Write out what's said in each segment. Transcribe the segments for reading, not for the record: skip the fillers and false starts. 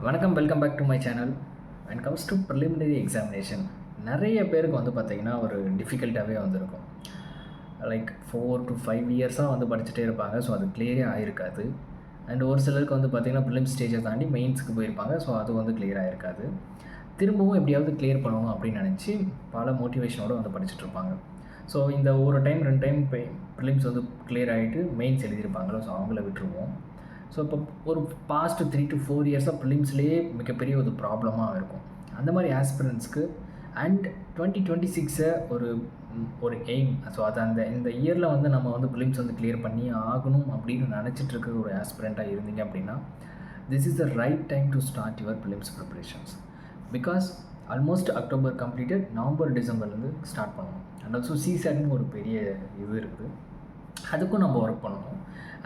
வணக்கம், welcome back to my channel. When comes to preliminary examination நிறைய பேருக்கு வந்து பார்த்திங்கன்னா ஒரு டிஃபிகல்ட்டாகவே வந்திருக்கும். லைக் 4 to 5 இயர்ஸாக வந்து படிச்சுட்டே இருப்பாங்க. ஸோ அது கிளியரே ஆகிருக்காது. அண்ட் ஒரு சிலருக்கு வந்து பார்த்திங்கன்னா ப்ரிலிம் ஸ்டேஜை தாண்டி மெயின்ஸுக்கு போயிருப்பாங்க. ஸோ அது வந்து கிளியர் ஆகிருக்காது. திரும்பவும் எப்படியாவது கிளியர் பண்ணணும் அப்படின்னு நினச்சி பல மோட்டிவேஷனோடு வந்து படிச்சுட்ருப்பாங்க. ஸோ இந்த ஒரு டைம் 2 டைம் ப்ரிலிம்ஸ் வந்து கிளியர் ஆகிட்டு மெயின்ஸ் எழுதியிருப்பாங்களோ, ஸோ அவங்கள விட்டுருவோம். ஸோ இப்போ ஒரு பாஸ்ட் 3 to 4 இயர்ஸாக ப்ரிலிம்ஸ்லேயே மிகப்பெரிய ஒரு ப்ராப்ளமாக இருக்கும். அந்த மாதிரி ஆஸ்பிரன்ட்ஸ்க்கு அண்ட் 2026 ஒரு எய்ம். ஸோ அது இந்த இயரில் வந்து நம்ம வந்து ப்ரிலிம்ஸ் வந்து கிளியர் பண்ணி ஆகணும் அப்படின்னு நினச்சிட்டு இருக்கிற ஒரு ஆஸ்பிரண்ட்டாக இருந்தீங்க அப்படின்னா, this is the right time to start your prelims preparations. Because almost October completed, November டிசம்பர்லேருந்து ஸ்டார்ட் பண்ணணும். அண்ட் ஆல்சோ சிசேட்னு ஒரு பெரிய இது இருக்குது, அதுக்கும் நம்ம ஒர்க் பண்ணணும்.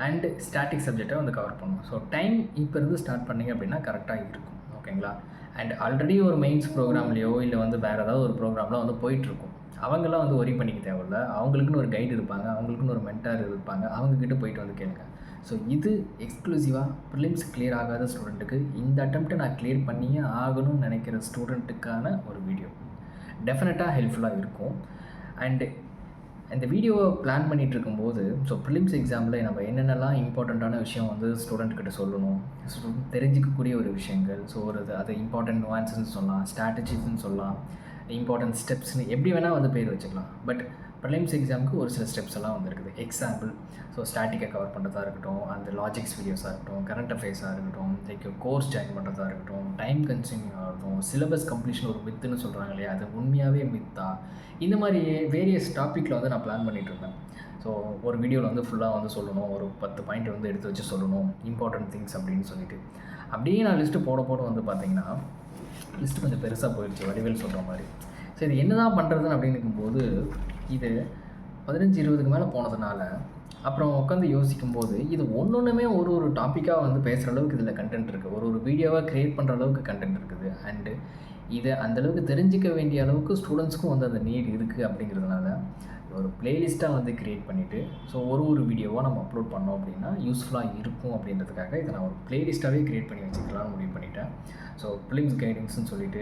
அண்டு ஸ்டாட்டிக் சப்ஜெக்டை வந்து கவர் பண்ணணும். ஸோ டைம் இப்போ இருந்து ஸ்டார்ட் பண்ணிங்க அப்படின்னா கரெக்டாக இருக்கும். ஓகேங்களா? அண்ட் ஆல்ரெடி ஒரு மெயின்ஸ் ப்ரோக்ராம்லேயோ இல்லை வந்து வேறு ஏதாவது ஒரு ப்ரோக்ராமில் வந்து போயிட்டுருக்கும். அவங்களாம் வந்து ஒரி பண்ணிக்க தேவையில்ல. அவங்களுக்குன்னு ஒரு கைடு இருப்பாங்க, அவங்களுக்குன்னு ஒரு மென்டார் இருப்பாங்க. அவங்கக்கிட்ட போயிட்டு வந்து கேளுங்க. ஸோ இது எக்ஸ்க்ளூசிவாக ப்ரிலிம்ஸ் கிளியர் ஆகாத ஸ்டூடெண்ட்டுக்கு, இந்த அட்டெம்ப்ட்டை நான் கிளியர் பண்ணியே ஆகணும்னு நினைக்கிற ஸ்டூடெண்ட்டுக்கான ஒரு வீடியோ. டெஃபினட்டாக ஹெல்ப்ஃபுல்லாக இருக்கும். அண்டு இந்த வீடியோவை பிளான் பண்ணிகிட்டு இருக்கும்போது, ஸோ ப்ரிலிம்ஸ் எக்ஸாமில் நம்ம என்னென்னலாம் இம்பார்ட்டண்ட்டான விஷயம் வந்து ஸ்டூடெண்ட்கிட்ட சொல்லணும், ஸ்டூடெண்ட் தெரிஞ்சிக்கக்கூடிய ஒரு விஷயங்கள், ஸோ அது இம்பார்ட்டன்ட் நுவான்ஸ்ன்னு சொல்லலாம், ஸ்ட்ராட்டஜிஸ்ன்னு சொல்லலாம், இம்பார்ட்டன்ட் ஸ்டெப்ஸ்ன்னு எப்படி வேணால் வந்து பேர் வச்சுக்கலாம். பட் ப்ரிலிம்ஸ் எக்ஸாமுக்கு ஒரு சில ஸ்டெப்ஸ் எல்லாம் வந்து இருக்குது. எக்ஸாம்பிள், ஸோ ஸ்டாட்டிக்கை கவர் பண்ணுறதா இருக்கட்டும், அந்த லாஜிக்ஸ் வீடியோஸாக இருக்கட்டும், கரண்ட் அஃபேர்ஸாக இருக்கட்டும், லைக் கோர்ஸ் ஜாயின் பண்ணுறதா இருக்கட்டும், டைம் கன்சியூமிங் ஆகட்டும், சிலபஸ் கம்ப்ளீஷன் ஒரு மித்துன்னு சொல்கிறாங்க இல்லையா, அது உண்மையாகவே மித்தா, இந்த மாதிரி வேரியஸ் டாப்பிக்கில் வந்து நான் பிளான் பண்ணிகிட்ருக்கேன். ஸோ ஒரு வீடியோவில் வந்து ஃபுல்லாக வந்து சொல்லணும், ஒரு 10 பாயிண்ட் வந்து எடுத்து வச்சு சொல்லணும், இம்பார்ட்டன்ட் திங்ஸ் அப்படின்னு சொல்லிட்டு. அப்படியே நான் லிஸ்ட்டு போட வந்து பார்த்தீங்கன்னா லிஸ்ட்டு கொஞ்சம் பெருசாக போயிடுச்சு, வடிவேல் சொல்கிற மாதிரி. ஸோ இது என்ன தான் பண்ணுறதுன்னு அப்படின்னு இருக்கும்போது, இது 15-20க்கு மேலே போனதுனால அப்புறம் உட்காந்து யோசிக்கும்போது, இது ஒன்றுமே ஒரு டாப்பிக்காக வந்து பேசுகிற அளவுக்கு இதில் கண்டென்ட் இருக்குது. ஒரு வீடியோவாக க்ரியேட் பண்ணுற அளவுக்கு கண்டென்ட் இருக்குது. அண்டு இதை அந்தளவுக்கு தெரிஞ்சிக்க வேண்டிய அளவுக்கு ஸ்டூடெண்ட்ஸ்க்கும் வந்து அந்த நீட் இருக்குது. அப்படிங்கிறதுனால ஒரு ப்ளேலிஸ்ட்டாக வந்து க்ரியேட் பண்ணிவிட்டு, ஸோ ஒரு வீடியோவாக நம்ம அப்லோட் பண்ணோம் அப்படின்னா யூஸ்ஃபுல்லாக இருக்கும் அப்படின்றதுக்காக இதை நான் ஒரு ப்ளேலிஸ்ட்டாகவே க்ரியேட் பண்ணி வச்சுக்கலாம்னு முடிவு பண்ணிட்டேன். ஸோ ப்ரிலிம்ஸ் கைடன்ஸ்னு சொல்லிட்டு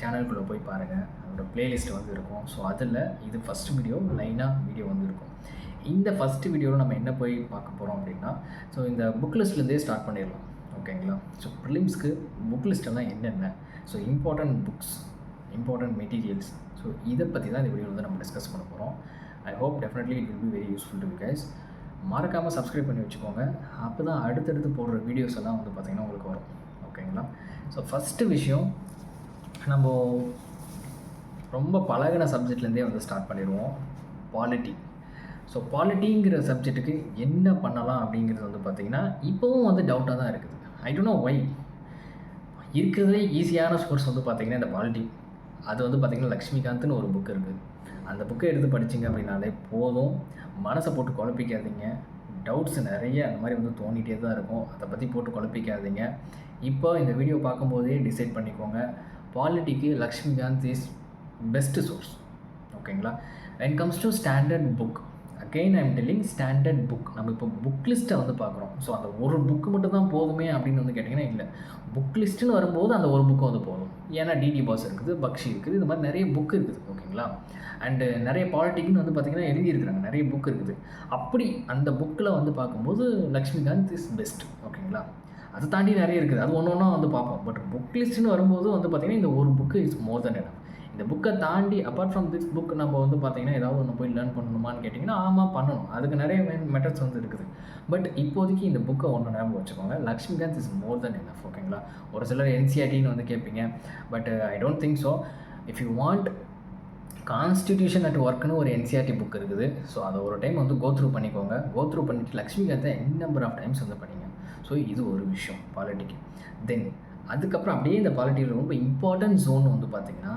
சேனலுக்குள்ளே போய் பாருங்கள், அதோட ப்ளேலிஸ்ட் வந்து இருக்கும். ஸோ அதில் இது ஃபஸ்ட்டு வீடியோ, லைனாக வீடியோ வந்து இருக்கும். இந்த ஃபஸ்ட்டு வீடியோவில் நம்ம என்ன போய் பார்க்க போகிறோம் அப்படின்னா, ஸோ இந்த புக் லிஸ்ட்லேருந்தே ஸ்டார்ட் பண்ணிடலாம். ஓகேங்களா? ஸோ ப்ரிலிம்ஸ்க்கு புக் லிஸ்ட்டெல்லாம் என்னென்ன, so important books, important materials, so இதை பற்றி தான் இந்த வீடியோவில் வந்து நம்ம டிஸ்கஸ் பண்ண போகிறோம். I hope definitely it will be very useful to you guys. மறக்காமல் சப்ஸ்கிரைப் பண்ணி வச்சுக்கோங்க. அப்போ தான் அடுத்தடுத்து போடுற வீடியோஸ் எல்லாம் வந்து பார்த்திங்கன்னா உங்களுக்கு வரும். ஓகேங்களா? ஸோ ஃபஸ்ட்டு விஷயம், நம்ம ரொம்ப பழகின சப்ஜெக்ட்லேருந்தே வந்து ஸ்டார்ட் பண்ணிடுவோம். பாலிட்டி. ஸோ பாலிட்டிங்கிற சப்ஜெக்ட்டுக்கு என்ன பண்ணலாம் அப்படிங்கிறது வந்து பார்த்திங்கன்னா இப்போவும் வந்து டவுட்டாக தான் இருக்குது. I don't know Y. இருக்கிறதுலே ஈஸியான சோர்ஸ் வந்து பார்த்திங்கன்னா இந்த பாலிட்டி. அது வந்து பார்த்திங்கன்னா லக்ஷ்மிகாந்த்னு ஒரு புக் இருக்குது. அந்த புக்கை எடுத்து படிச்சிங்க அப்படின்னாலே போதும். மனசை போட்டு குழப்பிக்காதீங்க. டவுட்ஸ் நிறைய அந்த மாதிரி வந்து தோண்டிகிட்டே தான் இருக்கும். அதை பற்றி போட்டு குழப்பிக்காதீங்க. இப்போ இந்த வீடியோ பார்க்கும்போதே டிசைட் பண்ணிக்கோங்க, பாலிட்டிக்கு லக்ஷ்மிகாந்த் இஸ் பெஸ்ட்டு சோர்ஸ். ஓகேங்களா? when comes to standard book, again I am telling standard book. நம்ம இப்போ புக் லிஸ்ட்டை வந்து பார்க்குறோம். ஸோ அந்த ஒரு புக்கு மட்டும் தான் போதுமே அப்படின்னு வந்து கேட்டிங்கன்னா இல்லை. புக் லிஸ்ட்டுன்னு வரும்போது அந்த ஒரு புக்கு வந்து போதும். ஏன்னா டிடி பாஸ் இருக்குது, பக்ஷி இருக்குது, இது மாதிரி நிறைய புக் இருக்குது. ஓகேங்களா? அண்டு நிறைய பாலிட்டிக்னு வந்து பார்த்திங்கன்னா எழுதியிருக்கிறாங்க, நிறைய புக் இருக்குது. அப்படி அந்த புக்கில் வந்து பார்க்கும்போது லக்ஷ்மிகாந்த் இஸ் பெஸ்ட். ஓகேங்களா? அதை தாண்டி நிறைய இருக்குது, அது ஒன்று ஒன்றா வந்து பார்ப்போம். பட் புக் லிஸ்ட்டுன்னு வரும்போது வந்து பார்த்திங்கன்னா இந்த ஒரு book is more then enough. இந்த புக்கை தாண்டி அப்பார்ட் ஃப்ரம் திஸ் புக் நம்ம வந்து பார்த்திங்கன்னா ஏதாவது ஒன்று போய் லேர்ன் பண்ணணுமான்னு கேட்டிங்கன்னா ஆமாம் பண்ணணும். அதுக்கு நிறைய மெத்தட்ஸ் வந்து இருக்குது. பட் இப்போதைக்கு இந்த புக்கை ஒன்று ஞாபகம் வச்சுக்கோங்க, Laxmikanth is more then enough. ஓகேங்களா? ஒரு சிலர் என்சிஆர்டின்னு வந்து கேட்பீங்க. But I don't think so. If you want constitution at ஒர்க்குன்னு ஒரு என்சிஆர்டி புக் இருக்குது. ஸோ அதை ஒரு டைம் வந்து கோத்ரூ பண்ணிக்கோங்க. கோத்ரூ பண்ணிவிட்டு லக்ஷ்மிகாந்தை என் நம்பர் ஆஃப் டைம்ஸ் வந்து படிங்க. ஸோ இது ஒரு விஷயம் பாலிட்டிக்கு. தென் அதுக்கப்புறம் அப்படியே இந்த பாலிட்டியில் ரொம்ப இம்பார்ட்டன்ட் ஜோன் வந்து பார்த்திங்கன்னா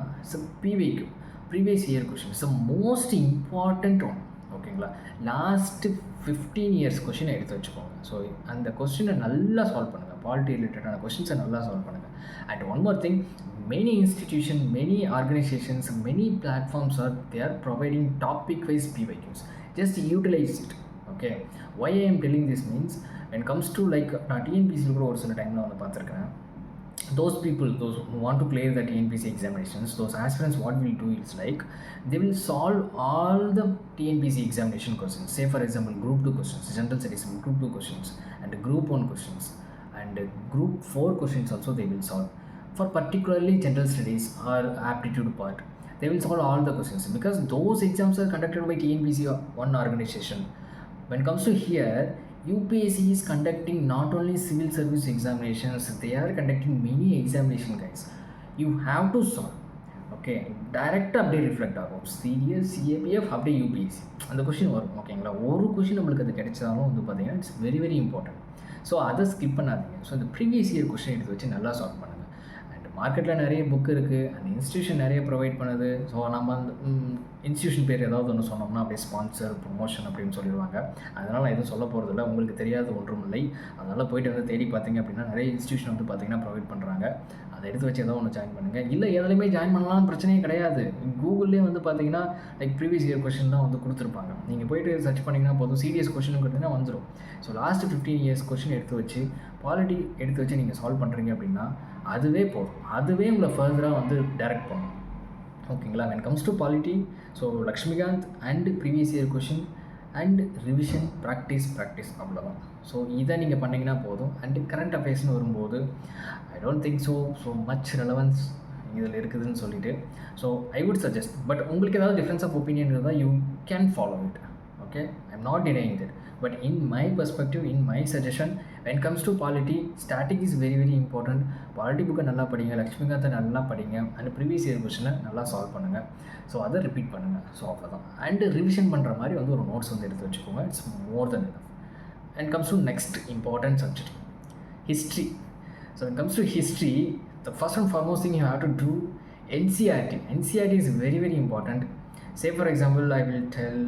PVQ, previous year question. It's most important one. ஓகேங்களா? லாஸ்ட்டு 15 இயர்ஸ் கொஷினை எடுத்து வச்சுக்கோங்க. ஸோ அந்த கொஸ்டினை நல்லா சால்வ் பண்ணுங்கள். பாலிட்டி ரிலேட்டடான கொஷின்ஸை நல்லா சால்வ் பண்ணுங்கள். And one more thing, many institutions, many organizations, many platforms they are providing topic wise PYQs. Just utilize it. Okay, why I am telling this means when it comes to like நான் டிஎன்பிசியில் கூட ஒரு சில டைமில் வந்து பார்த்துருக்கேன். those people, those who want to clear the TNPC examinations, those aspirants, what will do is like they will solve all the TNPC examination questions. Say for example, group 2 questions, general studies group 2 questions, and group 1 questions, and group 4 questions also they will solve. For particularly general studies or aptitude part, they will solve all the questions, because those exams are conducted by TNPC one organization. When it comes to here, UPSC is conducting not only civil service examinations, they are conducting many examination, guys. You have to solve. Okay, டைரெக்டாக அப்படியே reflect ஆகும். CTS, CAPF, அப்படியே UPSC அந்த question வரும். ஓகேங்களா, ஒரு question நம்மளுக்கு அது கிடைச்சாலும் வந்து பார்த்தீங்கன்னா it's very very important. So அதை ஸ்கிப் பண்ணாதீங்க. ஸோ இந்த ப்ரீவியஸ் இயர் கொஷின் எடுத்து வச்சு நல்லா சால்வ் பண்ணுங்கள். அண்ட் மார்க்கெட்டில் நிறைய புக் இருக்குது, அண்ட் இன்ஸ்டியூஷன் நிறைய ப்ரொவைட் பண்ணுது. ஸோ நம்ம அந்த இன்ஸ்டியூஷன் பேர் ஏதாவது ஒன்று சொன்னோம்னா அப்படியே ஸ்பான்சர், ப்ரொமோஷன் அப்படின்னு சொல்லிடுவாங்க. அதனால் நான் எதுவும் சொல்ல போகிறதில்ல, உங்களுக்கு தெரியாத ஒன்றும் இல்லை. அதனால் போய்ட்டு வந்து தேடி பார்த்தீங்க அப்படின்னா நிறைய இன்ஸ்டியூஷன் வந்து பார்த்திங்கன்னா ப்ரொவைட் பண்ணுறாங்க. அதை எடுத்து வச்சு ஏதோ ஒன்று ஜாயின் பண்ணுங்கள். இல்லை எதுலையுமே ஜாயின் பண்ணலாம்னு பிரச்சனையே கிடையாது. கூகுள்லேயே வந்து பார்த்தீங்கன்னா லைக் ப்ரீவியஸ் இயர் கொஷின் தான் வந்து கொடுத்துருப்பாங்க. நீங்கள் போய்ட்டு சர்ச் பண்ணிங்கன்னா போதும், சிடிஎஸ் கொஷின் கொடுத்தீங்கன்னா வந்துடும். ஸோ லாஸ்ட் 15 இயர்ஸ் கொஷின் எடுத்து வச்சு, பாலிட்டி எடுத்து வச்சு நீங்கள் சால்வ் பண்ணுறீங்க அப்படின்னா அதுவே போதும். அதுவே உங்களை ஃபர்தராக வந்து டைரக்ட் பண்ணும். ஓகேங்களா, when it comes to polity, so Laxmikanth and previous year question and revision, practice அவ்வளோதான். ஸோ இதை நீங்கள் பண்ணிங்கன்னா போதும். அண்டு கரண்ட் அஃபேர்ஸ்னு வரும்போது ஐ don't think so much relevance இதில் இருக்குதுன்னு சொல்லிட்டு, so I would suggest. But உங்களுக்கு ஏதாவது டிஃப்ரென்ஸ் ஆஃப் ஒப்பீனியன் இருந்தால் you can follow it. Okay, I am not denying that. But in my perspective, in my suggestion, when it comes to polity, static is very very important. Polity book நல்லா படிங்க, லக்ஷ்மிகாந்தை நல்லா படிங்க, and previous year கொஷினை நல்லா solve பண்ணுங்கள். So அதை repeat பண்ணுங்கள். So அவ்வளோதான். அண்டு ரிவிஷன் பண்ணுற மாதிரி வந்து ஒரு நோட்ஸ் வந்து எடுத்து வச்சுக்கோங்க. It's more then enough. And comes to next important subject, history. So when it comes to history, the first and foremost thing you have to do, NCERT. NCERT is very very important. Say for example, I will tell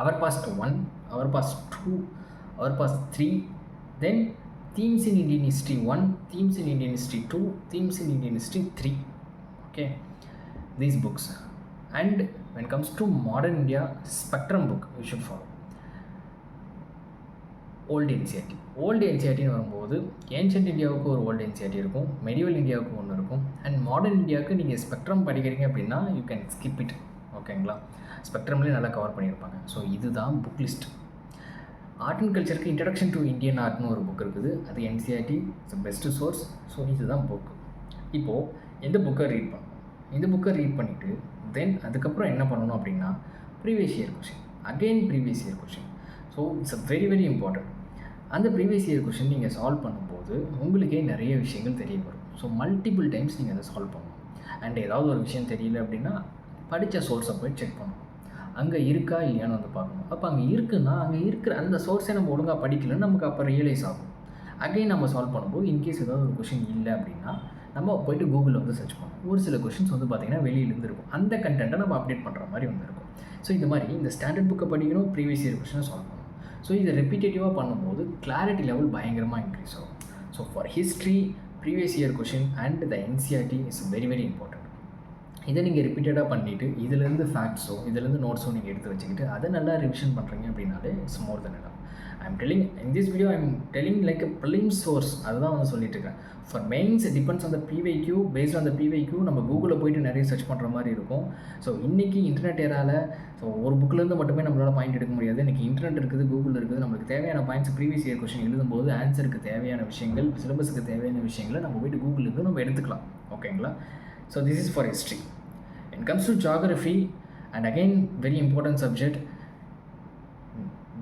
our past 1, our past 2, our past 3, then themes in Indian history 1, themes in Indian history 2, themes in Indian history 3. Okay, these books. And when it comes to modern India, spectrum book you should follow. Old NCERT. Old என்சிஆர்டின்னு வரும்போது ancient இந்தியாவுக்கு ஒரு old NCERT இருக்கும், medieval இந்தியாவுக்கு ஒன்று இருக்கும், and modern இந்தியாவுக்கு நீங்கள் ஸ்பெக்ட்ரம் படிக்கிறீங்க அப்படின்னா யூ கேன் ஸ்கிப் இட். ஓகேங்களா, ஸ்பெக்ட்ரம்லேயே நல்லா கவர் பண்ணியிருப்பாங்க. ஸோ இதுதான் புக் லிஸ்ட். ஆர்ட் அண்ட் கல்ச்சருக்கு இன்ட்ரடக்ஷன் டு இந்தியன் ஆர்ட்னு ஒரு புக் இருக்குது, அது NCERT it's best source. So இதுதான் புக். இப்போது இந்த புக்கை ரீட் பண்ணணும். இந்த புக்கை ரீட் பண்ணிவிட்டு தென் அதுக்கப்புறம் என்ன பண்ணணும் அப்படின்னா previous year question, again previous year question. So it's a very very important. அந்த ப்ரீவியஸ் இயர் கொஷின் நீங்கள் சால்வ் பண்ணும்போது உங்களுக்கே நிறைய விஷயங்கள் தெரிய வரும். ஸோ மல்டிபிள் டைம்ஸ் நீங்கள் அதை சால்வ் பண்ணணும். அண்ட் ஏதாவது ஒரு விஷயம் தெரியல அப்படின்னா படித்த சோர்ஸை போய் செக் பண்ணணும், அங்கே இருக்கா இல்லையான்னு வந்து பார்க்கணும். அப்போ அங்கே இருக்குன்னா அங்கே இருக்கிற அந்த சோர்ஸை நம்ம ஒழுங்காக படிக்கலன்னு நமக்கு அப்போ ரியலைஸ் ஆகும். அகைன் நம்ம சால்வ் பண்ணும்போது இன்கேஸ் ஏதாவது ஒரு கொஷின் இல்லை அப்படின்னா நம்ம போய்ட்டு கூகுளில் வந்து சர்ச் பண்ணணும். ஒரு சில கொஷின்ஸ் வந்து பார்த்திங்கன்னா வெளியிலேருந்து இருக்கும், அந்த கண்டென்ட்டை நம்ம அப்டேட் பண்ணுற மாதிரி வந்து இருக்கும். ஸோ இந்த மாதிரி இந்த ஸ்டாண்டர்ட் புக்கை படிக்கணும், ப்ரீவியஸ் இயர் கொஷினை சால்வ் பண்ணணும். ஸோ இதை ரெப்பிட்டேட்டிவாக பண்ணும்போது கிளாரிட்டி லெவல் பயங்கரமாக இன்க்ரீஸ் ஆகும். So for history, previous year question and the NCERT is very very important. இதை நீங்கள் ரிப்பீட்டடாக பண்ணிவிட்டு இதுலேருந்து ஃபேக்ட்ஸோ இதுலேருந்து நோட்ஸோ நீங்கள் எடுத்து வச்சுக்கிட்டு அதை நல்லா ரிவிஷன் பண்ணுறீங்க அப்படின்னாலே it's more then enough. I'm telling in this video, I'm telling like a prelim source. அதுதான் வந்து சொல்லிட்டு இருக்கேன். For mains depends on the PYQ. Paste on the PYQ நம்ம கூகுளில் போய்ட்டு நிறைய சர்ச் பண்ணுற மாதிரி இருக்கும். ஸோ இன்றைக்கி இன்டர்நெட் ஏரால ஸோ ஒரு புக்கிலேருந்து மட்டுமே நம்மளால் பாயிண்ட் எடுக்க முடியாது. இன்றைக்கி இன்டர்நெட் இருக்குது, கூகுள் இருக்குது. நம்மளுக்கு தேவையான பாயிண்ட்ஸ் ப்ரீவியஸ் இயர் கொஷின் எழுதும்போது ஆன்சருக்கு தேவையான விஷயங்கள், சிலபஸுக்கு தேவையான விஷயங்களை நம்ம போய்ட்டு கூகுளிலேருந்து நம்ம எடுத்துக்கலாம். ஓகேங்களா, so this is for history. When it comes to geography, and again very important subject,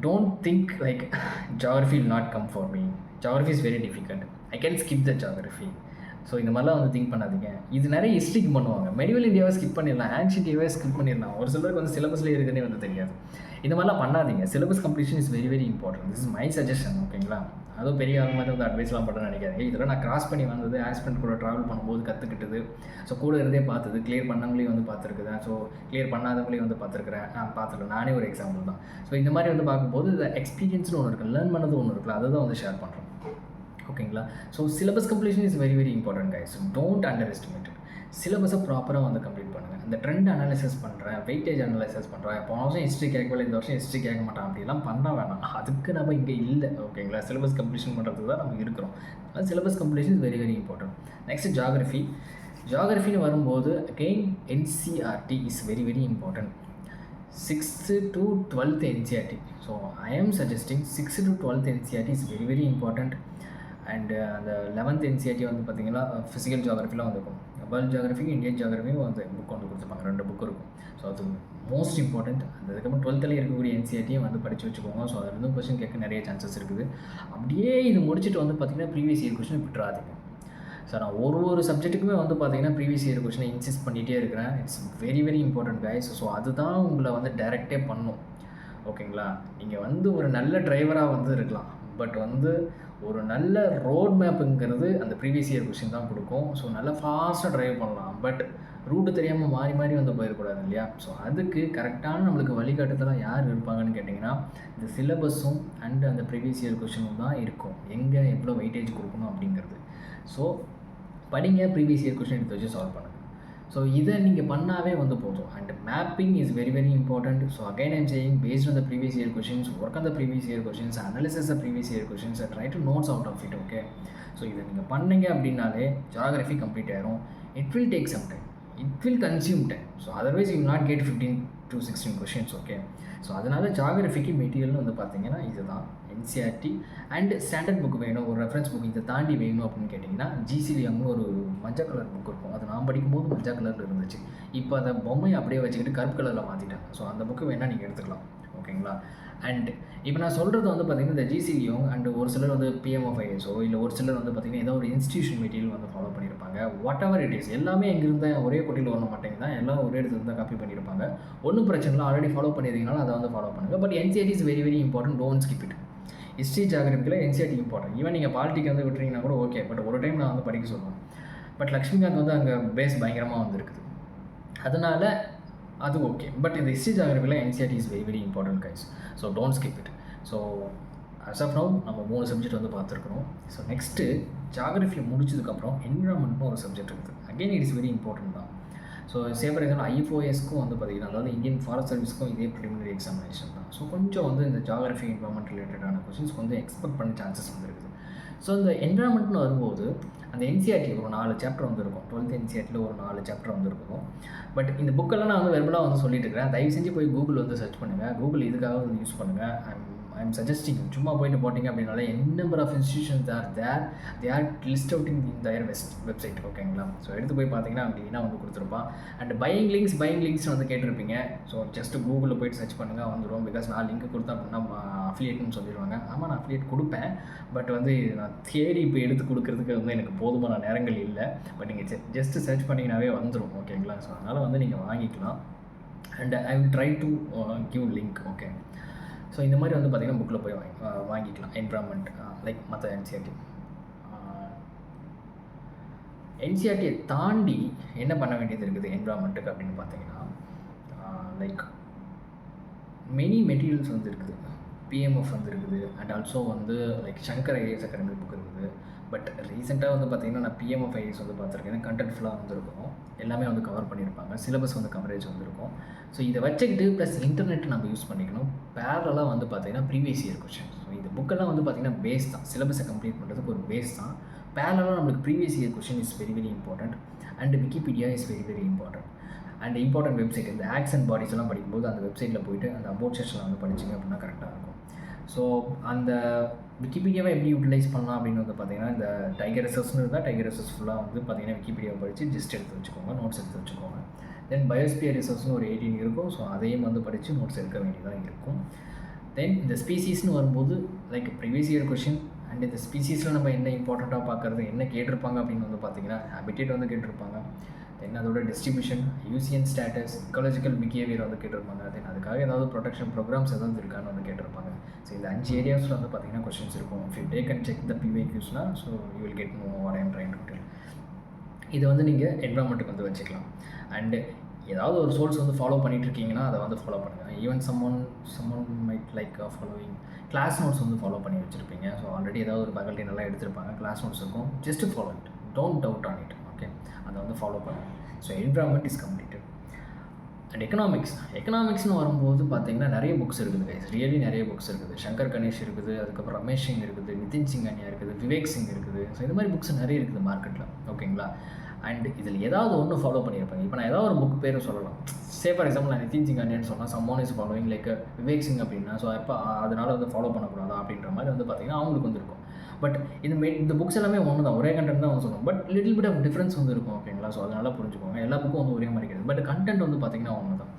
don't think like geography will not come for me, geography is very difficult, I can skip the geography. So இந்த மாதிரிலாம் வந்து think பண்ணாதீங்க. இது நிறைய ஹிஸ்ட்ரிக்கு பண்ணுவாங்க. Medieval இந்தியாவை skip பண்ணிடலாம், ancient இந்தியாவை ஸ்கிப் பண்ணிடலாம். ஒரு சிலருக்கு வந்து சிலபஸ்லேயே இருக்குன்னே வந்து தெரியாது. இந்த மாதிரிலாம் பண்ணாதீங்க. Syllabus completion is very very important. This is my suggestion. ஓகேங்களா, அதுவும் பெரிய ஆள் மாதிரி வந்து அட்வைஸ்லாம் பண்ணுறேன்னு நினைக்காதீங்க. இதெல்லாம் நான் கிராஸ் பண்ணி வந்தது, ஆஸ்பிரண்ட் கூட ட்ராவல் பண்ணும்போது கற்றுக்கிட்டது. ஸோ கூட இருந்தே பார்த்தது, கிளியர் பண்ணவங்களையும் வந்து பார்த்துருக்குறேன், ஸோ கிளியர் பண்ணாதவங்களையும் வந்து பார்த்துருக்குறேன். பார்த்துருக்கேன், நானே ஒரு எக்ஸாம்பிள் தான். ஸோ இந்த மாதிரி வந்து பார்க்கும்போது இந்த எக்ஸ்பீரியன்ஸ்னு ஒன்று இருக்குது, லேர்ன் பண்ணது ஒன்று இருக்குல்ல, அதை தான் வந்து ஷேர் பண்ணுறோம். ஓகேங்களா, so syllabus completion is very very important guys. Don't under estimate it. சிலபஸை ப்ராப்பராக வந்து கம்ப்ளீட் பண்ணுங்கள். இந்த ட்ரெண்ட் அனாலிசிஸ் பண்ணுறேன், வெயிட்டேஜ் அனலைசிஸ் பண்ணுறேன், போன வருஷம் ஹிஸ்ட்ரி கேட்கவில்லை, இந்த வருஷம் ஹிஸ்ட்ரி கேட்க மாட்டான் அப்படிலாம் பண்ண வேணாம். அதுக்கு நம்ம இங்கே இல்லை, ஓகேங்களா? சிலபஸ் கம்ப்ளீஷன் பண்ணுறதுக்கு தான் நம்ம இருக்கிறோம். அதனால் syllabus completion is very very important. Next geography. ஜியாகிரஃபின்னு வரும்போது again NCERT is very very important. 6th to 12th NCERT. So I am suggesting 6th to 12th NCERT is very very important. And அந்த 11th NCERT வந்து பார்த்திங்கன்னா physical ஜியாகிரஃபிலாம் வந்துருக்கும். World ஜியாகிரஃபிக்கு Indian ஜியாகிரஃபியும் வந்து book வந்து கொடுத்துருப்பாங்க, 2 book இருக்கும். ஸோ அது most important. அதுக்கப்புறம் 12th இருக்கக்கூடிய NCERTயும் வந்து படித்து வச்சுக்கோங்க. ஸோ அதில் வந்து கொஸ்டின் கேட்க நிறைய சான்சஸ் இருக்குது. அப்படியே இது முடிச்சுட்டு வந்து பார்த்திங்கன்னா ப்ரீவியஸ் இயர் கொஸ்டின் விட்டுறாதீங்க. ஸோ நான் ஒரு சப்ஜெக்ட்டுக்குமே வந்து பார்த்திங்கன்னா ப்ரீவியஸ் இயர் கொஸ்டினை இன்சிஸ்ட் பண்ணிகிட்டே இருக்கிறேன். It's very very important guys. So அதுதான் உங்களை வந்து டைரெக்டே பண்ணும், ஓகேங்களா? நீங்கள் வந்து ஒரு நல்ல டிரைவராக வந்து இருக்கலாம், பட் வந்து ஒரு நல்ல ரோட் மேப்புங்கிறது அந்த ப்ரீவியஸ் இயர் கொஸ்டின் தான் கொடுக்கும். ஸோ நல்லா ஃபாஸ்ட்டாக ட்ரைவ் பண்ணலாம், பட் ரூட்டு தெரியாமல் மாறி மாறி வந்து போயிடக்கூடாது இல்லையா? ஸோ அதுக்கு கரெக்டான நம்மளுக்கு வழிகாட்டுதலாக யார் இருப்பாங்கன்னு கேட்டிங்கன்னா இந்த சிலபஸும் அண்ட் அந்த ப்ரீவியஸ் இயர் கொஸ்டினும் தான் இருக்கும், எங்கே எவ்வளோ வெயிட்டேஜ் கொடுக்கணும் அப்படிங்கிறது. ஸோ படிங்க, ப்ரீவியஸ் இயர் கொஸ்டின் எடுத்து வச்சு சால்வ் பண்ணுங்கள். ஸோ இதை நீங்கள் பண்ணாவே வந்து போதும். And mapping is very very important. So again I'm saying based on the previous year questions, work on the previous year questions, analysis the previous year questions, try to notes out of it, okay? So இதை நீங்கள் பண்ணீங்க அப்படின்னாலே geography complete ஆயிரும். It will take some time, it will consume time. So otherwise you not get 15 to 16 questions, okay? So அதனால் ஜியாகிரஃபிக்கு மெட்டீரியல்னு வந்து பார்த்தீங்கன்னா இதுதான் என்சிஆர்டி. அண்ட் ஸ்டாண்டர்ட் புக் வேணும், ஒரு ரெஃபரன்ஸ் புக் இதை தாண்டி வேணும் அப்படின்னு கேட்டிங்கன்னா ஜிசி லியாங்னு ஒரு மஞ்சள் கலர் புக் இருக்கும். அது நான் படிக்கும்போது மஞ்சள் கலரில் இருந்துச்சு. இப்போ அதை பொம்மையை அப்படியே வச்சுக்கிட்டு கருப்பு கலரில் மாற்றிட்டாங்க. ஸோ அந்த புக்கு வேணால் நீங்கள் எடுத்துக்கலாம், ஓகேங்களா? அண்ட் இப்போ நான் சொல்கிறது வந்து பார்த்திங்கன்னா இந்த ஜிசி லியோங் அண்ட் ஒரு சிலர் வந்து PMFISO இல்லை ஒரு சிலர் வந்து பார்த்திங்கன்னா ஏதோ ஒரு இன்ஸ்டியூஷன் மெட்டீரியல் வந்து ஃபாலோ பண்ணியிருப்பாங்க. வாட் எவர் இட் இஸ், எல்லாமே எங்கிருந்த ஒரே கொட்டியில் வர மாட்டேங்க தான், எல்லாம் ஒரே இடத்துல தான் காப்பி பண்ணியிருப்பாங்க. ஒன்றும் பிரச்சனை இல்லை, ஆல்ரெடி ஃபாலோ பண்ணியிருந்தீங்கன்னா அதை வந்து ஃபாலோ பண்ணுங்கள். But NCERT is very very important, don't skip it. History ஜியாகிரபிக்கில் NCERT இம்பார்ட்டன்ட். ஈவன் நீங்கள் பாலிட்டிக்கு வந்து விட்டுறீங்கன்னா கூட ஓகே, பட் ஒரு டைம் நான் வந்து படிக்க சொல்லுவேன். பட் லக்ஷ்மிகாந்த் வந்து அங்கே பேஸ் பயங்கரமாக வந்துருக்குது, அதனால் அது ஓகே. பட் இந்த ஹிஸ்ட்ரி ஜியாகிரபியில் NCERT is very very important guys. So don't skip it. So as of now நம்ம 3 சப்ஜெக்ட் வந்து பார்த்துருக்கணும். ஸோ நெக்ஸ்ட்டு ஜியாகிரஃபி முடிச்சதுக்கப்புறம் என்விரான்மெண்ட்னு ஒரு சப்ஜெக்ட் இருக்குது. Again it is very important தான். ஸோ சே ஃபார் எக்ஸாம்பிள் IFOSக்கும் வந்து பார்த்திங்கன்னா, அதாவது இந்தியன் ஃபாரஸ்ட் சர்வீஸ்க்கும் இதே ப்ரிலிமினரி எக்ஸாமினேஷன் தான். ஸோ கொஞ்சம் வந்து இந்த ஜியாகிரஃபி என்விரான்மெண்ட் ரிலேட்டடான கொஸ்டின்ஸ் கொஞ்சம் எக்ஸ்பெக்ட் பண்ண சான்சஸ் வந்துருக்குது. ஸோ இந்த என்விரான்மெண்ட்னு வரும்போது அந்த NCERT ஒரு 4 சாப்டர் வந்துருக்கும். 12th NCERTயில் ஒரு 4 சாப்டர் வந்துருக்கும். பட் இந்த புக்கெல்லாம் நான் வந்து வெறுமலாக வந்து சொல்லிட்டு இருக்கிறேன். தயவு செஞ்சு போய் கூகுள் வந்து சர்ச் பண்ணுங்கள். கூகுள் இதுக்காக வந்து யூஸ் பண்ணுங்கள். I'm suggesting. சும்மா போயிட்டு போட்டிங்க அப்படின்னாலே number of institutions are they are list out in their website, ஓகேங்களா? ஸோ எடுத்து போய் பார்த்தீங்கன்னா அப்படின்னா வந்து கொடுத்துருப்பான். அண்ட் பையிங் லிங்க்ஸ் வந்து கேட்டிருப்பீங்க. ஸோ ஜஸ்ட் கூகுளில் போய்ட்டு சர்ச் பண்ணுங்கள், வந்துடும். பிகாஸ் நான் லிங்க் கொடுத்தேன் அப்படின்னா அஃபிலியேட்னு சொல்லிடுவாங்க. ஆமாம், நான் அஃபிலியேட் கொடுப்பேன், பட் வந்து நான் தேடி இப்போ எடுத்து கொடுக்குறதுக்கு வந்து எனக்கு போதுமான நேரங்கள் இல்லை. பட் நீங்கள் ஜஸ்ட் சர்ச் பண்ணிங்கனாவே வந்துடும், ஓகேங்களா? ஸோ அதனால் வந்து நீங்கள் வாங்கிக்கலாம். And I will try to give link, okay? So இந்த மாதிரி வந்து பார்த்திங்கன்னா புக்கில் போய் வாங்கிக்கலாம். என்விரான்மெண்ட் லைக் மற்ற NCERT தாண்டி என்ன பண்ண வேண்டியது இருக்குது என்விரான்மெண்ட்டுக்கு அப்படின்னு பார்த்தீங்கன்னா, லைக் மெனி மெட்டீரியல்ஸ் வந்து இருக்குது. PMF வந்து இருக்குது. அண்ட் ஆல்சோ வந்து like Shankar IAS academy book இருக்குது. பட் ரீசெண்டாக வந்து பார்த்திங்கன்னா நான் PMF IAS வந்து பார்த்துருக்கேன். கண்டென்ட் ஃபுல்லாக வந்துருக்கும், எல்லாமே வந்து கவர் பண்ணியிருப்பாங்க. சிலபஸ் வந்து கவரேஜ் வந்துருக்கும். ஸோ இதை வச்சுக்கிட்டு ப்ளஸ் இன்டர்நெட் நம்ம யூஸ் பண்ணிக்கணும். பேரலாக வந்து பார்த்திங்கன்னா ப்ரீவியஸ் இயர் கொஸ்டின். ஸோ இந்த புக்கெல்லாம் வந்து பார்த்திங்கன்னா பேஸ் தான், சிலபஸை கம்ப்ளீட் பண்ணுறதுக்கு ஒரு பேஸ் தான். பேரலாக நம்மளுக்கு previous year question is very very important. And Wikipedia is very very important. And important website இந்த ஆக்ஸ் அண்ட் பாடிஸ் எல்லாம் படிக்கும்போது அந்த வெப்சைட்டில் போய்ட்டு அந்த அபவுட் செக்ஷனில் வந்து படிச்சிங்க அப்படின்னா கரெக்டாக இருக்கும். ஸோ அந்த விக்கிபீடியாவை எப்படி யூட்டிலைஸ் பண்ணலாம் அப்படின்னு வந்து பார்த்திங்கன்னா, இந்த டைகர் ரிசர்ச்னு இருந்தால் டைகர் ரிசர்ச் ஃபுல்லாக வந்து பார்த்திங்கன்னா விக்கிபீடியாவை படித்து ஜிஸ்ட் எடுத்து வச்சுக்கோங்க, நோட்ஸ் எடுத்து வச்சுக்கோங்க. தென் பயோஸ்பியர் ரிசர்ச்னு ஒரு 18 இருக்கும். ஸோ அதையும் வந்து படித்து நோட்ஸ் எடுக்க வேண்டியதாக இருக்கும். தென் இந்த ஸ்பீசிஸ்னு வரும்போது like previous year question and இந்த ஸ்பீசிஸில் நம்ம என்ன இம்பார்ட்டண்ட்டாக பார்க்குறது, என்ன கேட்டிருப்பாங்க அப்படின்னு வந்து பார்த்திங்கன்னா ஹேபிட்டேட் வந்து கேட்டிருப்பாங்க. தென் அதோட டிஸ்ட்ரிபியூஷன், யூசியன் ஸ்டேட்டஸ், இக்காலஜிக்கல் பிஹேவியர் வந்து கேட்டிருப்பாங்க. தென் அதுக்காக ஏதாவது ப்ரொடெக்ஷன் ப்ரோக்ராம்ஸ் ஏதாவது இருக்கான்னு வந்து கேட்டிருப்பாங்க. ஸோ இந்த 5 ஏரியாஸில் வந்து பார்த்திங்கன்னா கொஸ்டின்ஸ் இருக்கும். If you take and check the PYQஸ்னா so you will get know what I am trying to tell. இதை வந்து நீங்கள் என்விரான்மெண்ட்டுக்கு வந்து வச்சுக்கலாம். அண்டு ஏதாவது ஒரு சோர்ஸ் வந்து ஃபாலோ பண்ணிகிட்டு இருக்கீங்கன்னா அதை வந்து ஃபாலோ பண்ணுங்கள். Even someone might like following class notes வந்து ஃபாலோ பண்ணி வச்சுருப்பீங்க. ஸோ ஆல்ரெடி ஏதாவது ஒரு ஃபேக்கல்ட்டி நல்லா எடுத்திருப்பாங்க, கிளாஸ் நோட்ஸ் இருக்கும். Just follow it, don't doubt on it, okay? அதை வந்து ஃபாலோ பண்ணுங்கள். So environment is completed. And எக்கனாமிக்ஸ்னு வரும்போது பார்த்தீங்கன்னா நிறைய புக்ஸ் இருக்குது கைஸ், ரியலி நிறைய புக்ஸ் இருக்குது. சங்கர் கணேஷ் இருக்குது, அதுக்கப்புறம் ரமேஷ் சிங் இருக்குது, நிதின் சிங்கானியா இருக்குது, விவேக் சிங் இருக்குது. ஸோ இந்த மாதிரி புக்ஸ் நிறைய இருக்குது மார்க்கெட்டில், ஓகேங்களா. அண்ட் இதில் ஏதாவது ஒன்று ஃபாலோ பண்ணியிருப்பாங்க. இப்போ நான் ஏதாவது ஒரு புக் பேர் சொல்லலாம். ஃபார் எக்ஸாம்பிள் நான் நிதின் சிங்கானியான்னு சொன்னால் சம்மோன் is following like Vivek Singh அப்படின்னா, ஸோ அப்போ அதனால் வந்து ஃபாலோ பண்ணக்கூடாதா அப்படின்ற மாதிரி வந்து பார்த்திங்கன்னா அவங்களுக்கு வந்து இருக்கும். பட் இந்த புக்ஸ் எல்லாமே ஒன்று தான், ஒரே கண்டென்ட் தான் வந்து சொல்லணும். But little bit of difference வந்து இருக்கும், ஓகேங்களா. ஸோ அதனால் புரிஞ்சுக்கோங்க, எல்லா புக்கும் வந்து ஒரே மாதிரி கிடையாது. பட் கண்டென்ட் வந்து பார்த்திங்கன்னா ஒன்று தான்.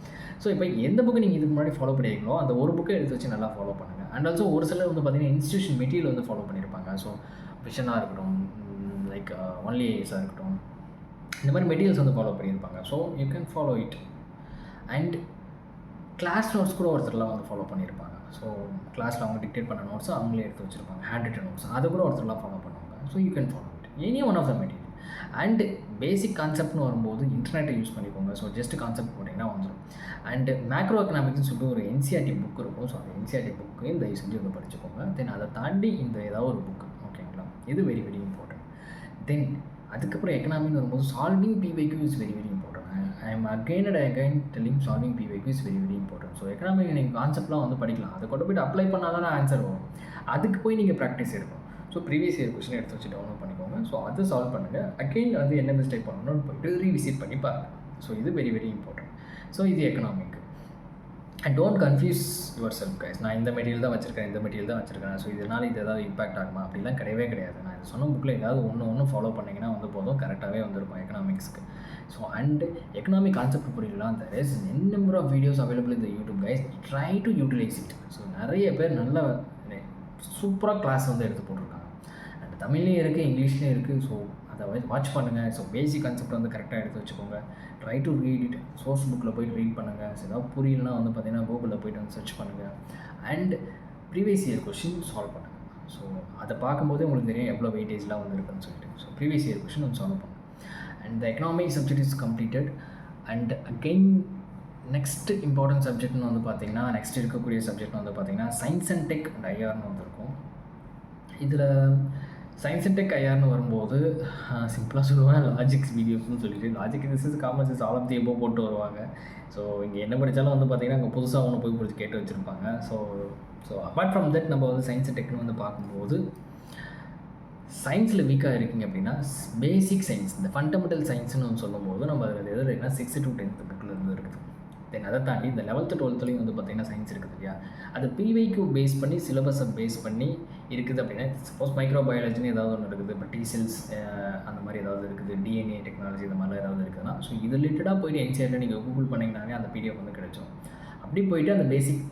ஸோ இப்போ எந்த புக்கு நீங்கள் இதுக்கு முன்னாடி ஃபாலோ பண்ணியிருக்கீங்களோ அந்த ஒரு புக்கை எடுத்து வச்சு நல்லா ஃபாலோ பண்ணுங்கள். அண்ட் ஆல்சோ ஒரு சிலர் வந்து பார்த்திங்கன்னா இன்ஸ்டியூஷன் மெட்டீரியல் வந்து ஃபாலோ பண்ணியிருப்பாங்க. ஸோ விஷனாக இருக்கட்டும், லைக் ஒன்லி ஏஸாக இருக்கட்டும், இந்த மாதிரி மெட்டீரியல்ஸ் வந்து ஃபாலோ பண்ணியிருப்பாங்க. So you can follow it. And class notes கூட ஒருத்தர்லாம் வந்து ஃபாலோ பண்ணியிருப்பாங்க. ஸோ கிளாஸில் அவங்க டிக்டேட் பண்ண நோட்ஸ் அவங்களே எடுத்து வச்சுருப்பாங்க, ஹேண்ட் ரிட்டன் நோட்ஸ், அது கூட ஒருத்தர்லாம் ஃபாலோ பண்ணுவாங்க. So you can follow it any one of the material. And basic கான்செப்ட்னு வரும்போது இன்டர்நெட்டை யூஸ் பண்ணிக்கோங்க. ஸோ ஜஸ்ட் கான்செப்ட் போட்டிங்கன்னா வந்துடும். அண்ட் மேக்ரோ எக்கனாமிக்ஸ்னு சொல்லிட்டு ஒரு என்சிஆர்டி புக் இருக்கும். ஸோ அந்த என்சிஆர்டி புக்கையும் தயவு செஞ்சு வந்து படிச்சுக்கோங்க. தென் அதை தாண்டி இந்த ஏதாவது ஒரு புக்கு, ஓகேங்களா, இது வெரி வெரி இம்பார்ட்டன்ட். தென் அதுக்கப்புறம் எக்கனாமின்னு வரும்போது solving PYQ is very very important. I am again telling solving PYQ is very very important. So economic நீங்கள் கான்செப்ட்லாம் வந்து படிக்கலாம், அதை கொண்டு போய்ட்டு அப்ளை பண்ணால் தான் ஆன்சர் வரும். அதுக்கு போய் நீங்கள் ப்ராக்டிஸ் எடுக்கணும். ஸோ ப்ரீவியஸ் இயர் கொஸ்டின் எடுத்து வச்சு டவுன்லோட் பண்ணிக்கோங்க. ஸோ அதை சால்வ் பண்ணுங்கள். அகைன் வந்து என்ன மிஸ்டேக் பண்ணணும்னு போய்ட்டு ரீவிசிட் பண்ணி பாருங்கள். ஸோ இது வெரி வெரி இம்பார்ட்டன்ட். ஸோ இது economic. And don't confuse your self guys. நான் இந்த மெட்டீரியல் தான் வச்சிருக்கேன், இந்த மெட்டீரியல் தான் வச்சிருக்கேன், ஸோ இதனால் இது ஏதாவது இம்பாக்ட் ஆகுமா அப்படிலாம் கிடையவே கிடையாது. நான் இது சொன்ன புக்கில் ஏதாவது ஒன்று ஃபாலோ பண்ணிங்கன்னா வந்து போதும், கரெக்டாகவே வந்துருக்கும் எக்கனாமிக்ஸ்க்கு. ஸோ அண்ட் எக்கனாமிக் கான்செப்ட் புரியலாம், there is n number of videos available in the YouTube guys, try to utilize it. So நிறைய பேர் நல்ல சூப்பராக கிளாஸ் வந்து எடுத்து போட்டிருக்காங்க. அண்ட் தமிழ்லேயும் இருக்குது, இங்கிலீஷ்லேயும் இருக்குது. ஸோ அதை வாட்ச் பண்ணுங்கள். ஸோ பேசிக் கான்செப்ட் வந்து கரெக்டாக எடுத்து வச்சுக்கோங்க. Try to read it. Source புக்கில் போய்ட்டு ரீட் பண்ணுங்கள். ஸோ ஏதாவது புரியலனா வந்து பார்த்தீங்கன்னா கூகுளில் போய்ட்டு வந்து சர்ச் பண்ணுங்கள். And previous year question solve பண்ணுங்கள். ஸோ அதை பார்க்கும்போதே உங்களுக்கு தெரியும் எவ்வளோ வெயிட்டேஜ்லாம் வந்து இருக்குன்னு சொல்லிட்டு. ஸோ ப்ரீவியஸ் இயர் கொஷின் வந்து சால்வ் பண்ணுங்கள். And the economic subject is completed. And again next important சப்ஜெக்ட்னு வந்து பார்த்தீங்கன்னா, நெக்ஸ்ட் இருக்கக்கூடிய சப்ஜெக்ட் வந்து பார்த்தீங்கன்னா சயின்ஸ் அண்ட் டெக் அண்ட் ஐஆர்னு வந்து இருக்கும். இதில் சயின்ஸ் அண்ட் டெக் ஐஆர்னு வரும்போது சிம்பிளாக சொல்லுவேன், லாஜிக்ஸ் வீடியோஸ்னு சொல்லிட்டு logic this is commerce is all of the above போட்டு வருவாங்க. ஸோ இங்கே என்ன படித்தாலும் வந்து பார்த்திங்கன்னா அங்கே புதுசாக ஒன்று போய் பிடிச்சி கேட்டு வச்சுருப்பாங்க. ஸோ அப்பார்ட் ஃப்ரம் தட் நம்ம வந்து சயின்ஸ் அண்ட் டெக்னு வந்து பார்க்கும்போது சயின்ஸில் வீக்காக இருக்கீங்க அப்படின்னா பேசிக் சயின்ஸ், இந்த ஃபண்டமெண்டல் சயின்ஸ்னு சொல்லும்போது நம்ம அதில் எது இருக்குன்னா 6th to 10th புக்கில் இருந்து இருக்குது. தென் அதை தாண்டி இந்த 11th 12thலையும் வந்து பார்த்திங்கன்னா சயின்ஸ் இருக்குது இல்லையா, அது பிவைக்யூ பேஸ் பண்ணி சிலபஸை பேஸ் பண்ணி இருக்குது. அப்படின்னா சப்போஸ் மைக்ரோபயாலஜின்னு ஏதாவது ஒன்று இருக்குது, இப்போ டீசெல்ஸ் அந்த மாதிரி ஏதாவது இருக்குது, டிஎன்ஏ டெக்னாலஜி இந்த மாதிரிலாம் ஏதாவது இருக்குதுன்னா, ஸோ இது ரிலேட்டடாக போய்ட்டு என்சிஆர்டில் நீங்கள் கூகுள் பண்ணிங்கனாலே அந்த பிடிஎஃப் வந்து கிடைச்சிடும். அப்படி போய்ட்டு அந்த பேசிக்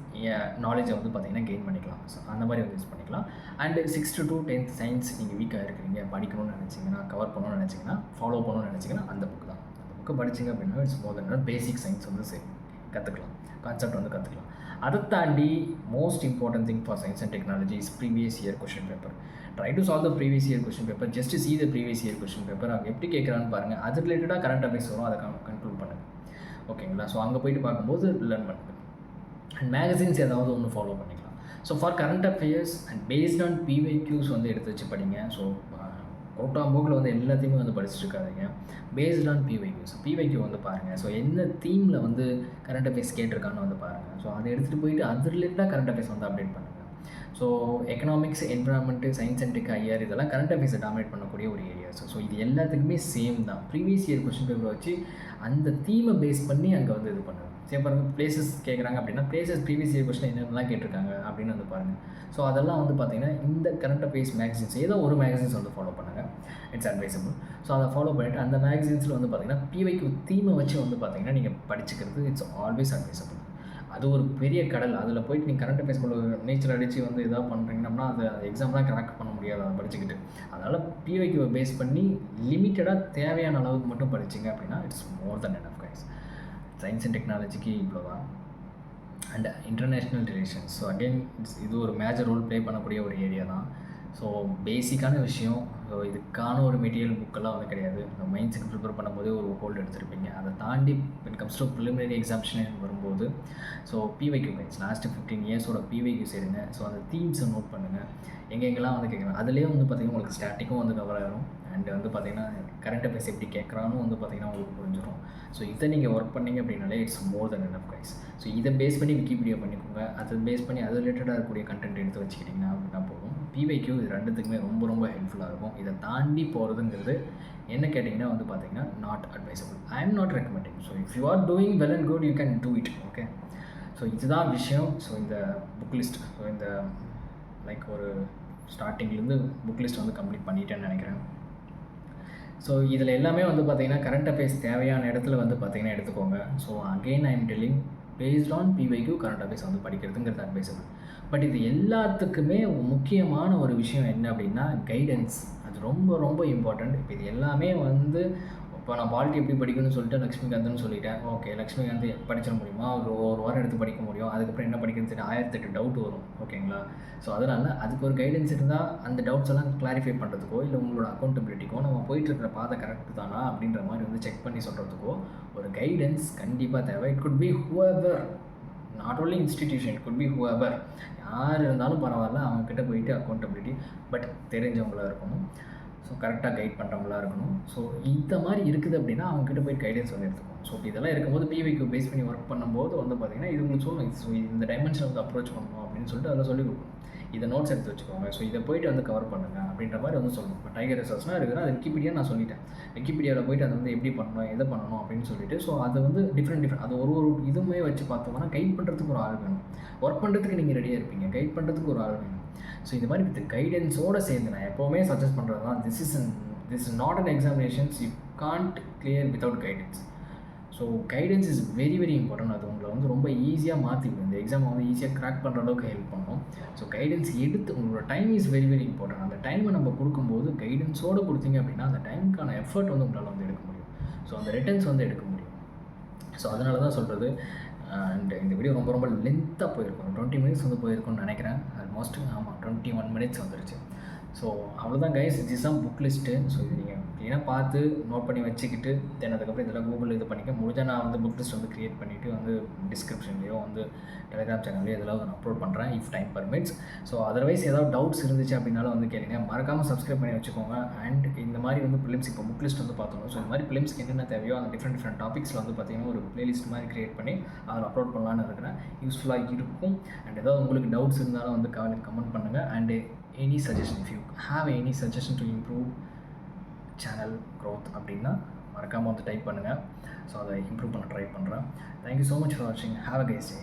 நாலேஜை வந்து பார்த்திங்கன்னா கெயின் பண்ணிக்கலாம். ஸோ அந்த மாதிரி வந்து யூஸ் பண்ணிக்கலாம். And 6th to 10th science நீங்கள் வீக்காக இருக்கிறீங்க, படிக்கணும்னு நினச்சிங்கன்னா, கவர் பண்ணணும்னு நினச்சிங்கன்னா, ஃபாலோ பண்ணணும்னு நினச்சிங்கன்னா அந்த புக்கு தான். அந்த புக்கை படிச்சிங்க அப்படின்னா it's more then basic science வந்து சரி கற்றுக்கலாம், கான்செப்ட் வந்து கற்றுக்கலாம். அதை தாண்டி most important thing for science and technology is previous year question paper. Try to solve the previous year question paper, just see the previous year question paper. அவங்க எப்படி கேட்குறான்னு பாருங்கள், அது ரிலேட்டடாக கரண்ட் அஃபேர்ஸ் வரும், அதை கன்க்ளூட் பண்ணுங்கள், ஓகேங்களா. ஸோ அங்கே போய்ட்டு பார்க்கும்போது லேர்ன் பண்ணுங்கள். அண்ட் மேகசின்ஸ் ஏதாவது ஒன்று ஃபாலோ பண்ணிக்கலாம். So for current affairs and based on PYQs வந்து எடுத்து வச்சு படிங்க. ஸோ கோட்டாம்போக்கில் வந்து எல்லாத்தையுமே வந்து படிச்சுட்டு இருக்காதிங்க. பேஸ்ட் ஆன் பிவைக்யூ வந்து பாருங்கள். ஸோ என்ன தீமில் வந்து கரண்ட் அஃபேர்ஸ் கேட்டிருக்கான்னு வந்து பாருங்கள். ஸோ அதை எடுத்துகிட்டு போயிட்டு அது ரிலேட்டடாக கரண்ட் அஃபேர்ஸ் வந்து அப்டேட் பண்ணுங்கள். So economics, environment, science and tech, IR இதெல்லாம் கரண்ட் அஃபேர்ஸை டாமினேட் பண்ணக்கூடிய ஒரு ஏரியாஸ். ஸோ இது எல்லாத்துக்குமே சேம் தான். ப்ரீவியஸ் இயர் கொஸ்டின் பேப்பரை வச்சு அந்த தீமை பேஸ் பண்ணி அங்கே வந்து இது பண்ணுங்கள். சரி பாருங்கள், பிளேசஸ் கேட்குறாங்க அப்படின்னா பிளேசஸ் ப்ரீவியஸ் இயர் கொஸ்டின் என்னென்னலாம் கேட்டிருக்காங்க அப்படின்னு வந்து பாருங்கள். ஸோ அதெல்லாம் வந்து பார்த்திங்கன்னா இந்த கரண்ட் அஃபேர்ஸ் மேகசின்ஸ் ஏதோ ஒரு மேகசின்ஸ் வந்து ஃபாலோ பண்ணுங்கள், இட்ஸ் அட்வைசபிள். ஸோ அதை ஃபாலோ பண்ணிவிட்டு அந்த மேகசின்ஸில் வந்து பார்த்திங்கன்னா பிவைக்யூ தீமை வச்சு வந்து பார்த்திங்கன்னா நீங்கள் படிச்சுக்கிறது இட்ஸ் ஆல்வேஸ் அட்வைசபிள். அது ஒரு பெரிய கடல், அதில் போய்ட்டு நீங்கள் கரண்ட் அஃபேர்ஸ் நீச்சல் அடித்து வந்து எதாவது பண்ணுறீங்கன்னா அது எக்ஸாம்லாம் கிராக் பண்ண முடியாது அதை படிச்சுக்கிட்டு. அதனால் பிவைக்யூவை பேஸ் பண்ணி லிமிட்டடாக தேவையான அளவுக்கு மட்டும் படிச்சிங்க அப்படின்னா it's more then enough guys. Science and டெக்னாலஜிக்கு இவ்வளோ தான். And international relations, so again இது ஒரு மேஜர் ரோல் ப்ளே பண்ணக்கூடிய ஒரு ஏரியா தான். ஸோ பேசிக்கான விஷயம். ஸோ இதுக்கான ஒரு மெட்டீரியல் புக்கெல்லாம் வந்து கிடையாது. நம்ம மெயின்ஸுக்கு ப்ரிப்பேர் பண்ணும்போதே ஒரு ஹோல்டு எடுத்திருப்பீங்க. அதை தாண்டி when comes to preliminary examination வரும்போது ஸோ பிவைக்யூ கைட்ஸ் லாஸ்ட்டு 15 இயர்ஸோட பிவைக்யூஸ் எடுங்க. ஸோ அந்த தீம்ஸை நோட் பண்ணுங்கள், எங்கெங்கெல்லாம் வந்து கேட்குறேன். அதுலேயே வந்து பார்த்திங்கன்னா உங்களுக்கு ஸ்டாட்டிக்கும் வந்து கவர் ஆகும், அண்ட் அண்ட் வந்து பார்த்திங்கன்னா கரண்ட் அஃபேர்ஸ் எப்படி கேட்குறான்னு வந்து பார்த்திங்கன்னா உங்களுக்கு புரிஞ்சிடும். ஸோ இதை நீங்கள் ஒர்க் பண்ணிங்க அப்படின்னாலே it's more then enough guys. So இதை பேஸ் பண்ணி விக்கிபீடியா பண்ணிக்கோங்க. அதை பேஸ் பண்ணி அது ரிலேட்டடாக இருக்கக்கூடிய கண்டென்ட் எடுத்து வச்சுக்கிட்டிங்கன்னா அப்படின்னா போதும். பிவைக்யூ இது ரெண்டுத்துக்குமே ரொம்ப ரொம்ப ஹெல்ப்ஃபுல்லாக இருக்கும். இதை தாண்டி போகிறதுங்கிறது என்ன கேட்டிங்கன்னா வந்து பார்த்திங்கன்னா not advisable. I am not recommending. So if you are doing well and good you can do it. Okay, so இதுதான் விஷயம். ஸோ இந்த புக் லிஸ்ட், ஸோ இந்த லைக் ஒரு ஸ்டார்டிங்லேருந்து புக் லிஸ்ட் வந்து கம்ப்ளீட் பண்ணிட்டேன்னு நினைக்கிறேன். ஸோ இதில் எல்லாமே வந்து பார்த்திங்கன்னா கரண்ட் அஃபேர்ஸ் தேவையான இடத்துல வந்து பார்த்திங்கன்னா எடுத்துக்கோங்க. So again I am telling based on PYQ current affairs வந்து படிக்கிறதுங்கிறது அட்வைசபிள். பட் இது எல்லாத்துக்குமே முக்கியமான ஒரு விஷயம் என்ன அப்படின்னா கைடன்ஸ். அது ரொம்ப ரொம்ப இம்பார்ட்டண்ட். இப்போ இது எல்லாமே வந்து இப்போ நான் பாலிட்டி எப்படி படிக்கணும்னு சொல்லிட்டு லக்ஷ்மிகாந்த்னு சொல்லிட்டேன். ஓகே, லக்ஷ்மிகாந்த் படிச்சிட முடியுமா? ஒரு வாரம் எடுத்து படிக்க முடியும். அதுக்கப்புறம் என்ன படிக்கிறது 1008 டவுட் வரும். ஓகேங்களா? ஸோ அதனால் அதுக்கு ஒரு கைடன்ஸ் இருந்தால் அந்த டவுட்ஸ் எல்லாம் கிளாரிஃபை பண்ணுறதுக்கோ இல்லை உங்களோட அக்கௌண்டபிலிட்டிக்கோ நம்ம போயிட்டுருக்கிற பாதை கரெக்டு தானா அப்படின்ற மாதிரி வந்து செக் பண்ணி சொல்கிறதுக்கோ ஒரு கைடன்ஸ் கண்டிப்பாக தேவை. It could be whoever, not only institution, it could be whoever. யார் இருந்தாலும் பரவாயில்ல, அவங்கக்கிட்ட போயிட்டு அக்கௌண்டபிலிட்டி பட் தெரிஞ்சவங்களாக இருக்கணும். ஸோ கரெக்டாக கைட் பண்ணுறவங்களா இருக்கணும். ஸோ இந்த மாதிரி இருக்குது அப்படின்னா அவங்ககிட்ட போய் கைடன்ஸ் வந்து எடுத்துக்கணும். ஸோ இதெல்லாம் இருக்கும்போது பிவைக்யூ பேஸ் பண்ணி ஒர்க் பண்ணும்போது வந்து பார்த்திங்கன்னா இது உங்களுக்கு சொல்லணும். ஸோ இந்த டைமென்ஷன் வந்து அப்ரோச் பண்ணணும் அப்படின்னு சொல்லிட்டு அதில் சொல்லிக் கொடுக்கணும். இதை நோட்ஸ் எடுத்து வச்சுக்கோங்க. ஸோ இதை போய்ட்டு வந்து கவர் பண்ணுங்கள் அப்படின்ற மாதிரி வந்து சொல்லணும். இப்போ டைகர் ரிசர்ச்னால் இருக்குதுன்னா அது விக்கிபீடியா நான் சொல்லிட்டேன். விக்கிபீடியாவில் போய்ட்டு அதை வந்து எப்படி பண்ணணும், எதை பண்ணணும் அப்படின்னு சொல்லிட்டு ஸோ அதை வந்து டிஃப்ரெண்ட் அது ஒரு இதுவுமே வச்சு பார்த்தோம்னா கைட் பண்ணுறதுக்கு ஒரு ஆள் வேணும். ஒர்க் பண்ணுறதுக்கு நீங்கள் ரெடியாக இருப்பீங்க, கைட் பண்ணுறதுக்கு ஒரு ஆள் வேணும். ஸோ இந்த மாதிரி வித் கைடன்ஸோடு சேர்ந்து நான் எப்போவுமே சஜஸ்ட் பண்ணுறது தான் this is not an examinations you can't clear without guidance. So guidance is very very important. அது உங்களை வந்து ரொம்ப ஈஸியாக மாற்றிடும். இந்த எக்ஸாமை வந்து ஈஸியாக கிராக் பண்ணுற அளவுக்கு ஹெல்ப் பண்ணும். ஸோ கைடன்ஸ் எடுத்து உங்களோட time is very very important. அந்த டைமை நம்ம கொடுக்கும்போது கைடன்ஸோடு கொடுத்தீங்க அப்படின்னா அந்த டைமுக்கான எஃபர்ட் வந்து உங்களால் வந்து எடுக்க முடியும். ஸோ அந்த ரிட்டர்ன்ஸ் வந்து எடுக்க முடியும். ஸோ அதனால தான் சொல்கிறது. அண்ட் இந்த வீடியோ ரொம்ப ரொம்ப லென்த்தாக போயிருக்கும். 20 மினிட்ஸ் வந்து போயிருக்கும்னு நினைக்கிறேன். ஆல்மோஸ்ட் ஆமாம் 21 மினிட்ஸ் வந்துருச்சு. ஸோ அவ்வளோதான் guys, it's is book list. So இது நீங்கள் க்ளீனாக பார்த்து நோட் பண்ணி வச்சுக்கிட்டு தென் அதுக்கப்புறம் இதெல்லாம் கூகுள் இது பண்ணிக்க முடிஞ்சால் நான் வந்து புக் லிஸ்ட் வந்து க்ரியேட் பண்ணிவிட்டு வந்து டிஸ்கிரிப்ஷன்லேயோ வந்து டெலிகிராம் சேனல்லையோ இதெல்லாம் நான் அப்லோட் பண்ணுறேன் if time permits. So otherwise ஏதாவது டவுட்ஸ் இருந்துச்சு அப்படின்னாலும் வந்து கேளுங்க. மறக்காமல் சப்ஸ்கிரைப் பண்ணி வச்சுக்கோங்க. அண்ட் இந்த மாதிரி வந்து ப்ரிலிம்ஸ் இப்போ புக் லிஸ்ட் வந்து பார்த்தோம். ஸோ இந்த மாதிரி ப்ரிலிம்ஸ்க்கு என்னென்ன தேவையோ அந்த டிஃப்ரெண்ட் டாபிக்ஸில் வந்து பார்த்திங்கன்னா ஒரு ப்ளேலிஸ்ட் மாதிரி க்ரியேட் பண்ணி அதில் அப்லோட் பண்ணலான்னு இருக்கிறேன். யூஸ்ஃபுல்லாக இருக்கும். அண்ட் ஏதாவது உங்களுக்கு டவுட்ஸ் இருந்தாலும் வந்து கமெண்ட் பண்ணுங்கள். And any suggestion, if you have any suggestion to improve channel growth அப்படின்னா மறக்காமல் வந்து டைப் பண்ணுங்கள். ஸோ அதை இம்ப்ரூவ் பண்ண ட்ரை பண்ணுறேன். தேங்க்யூ ஸோ மச் ஃபார் வாட்சிங். Have a nice day.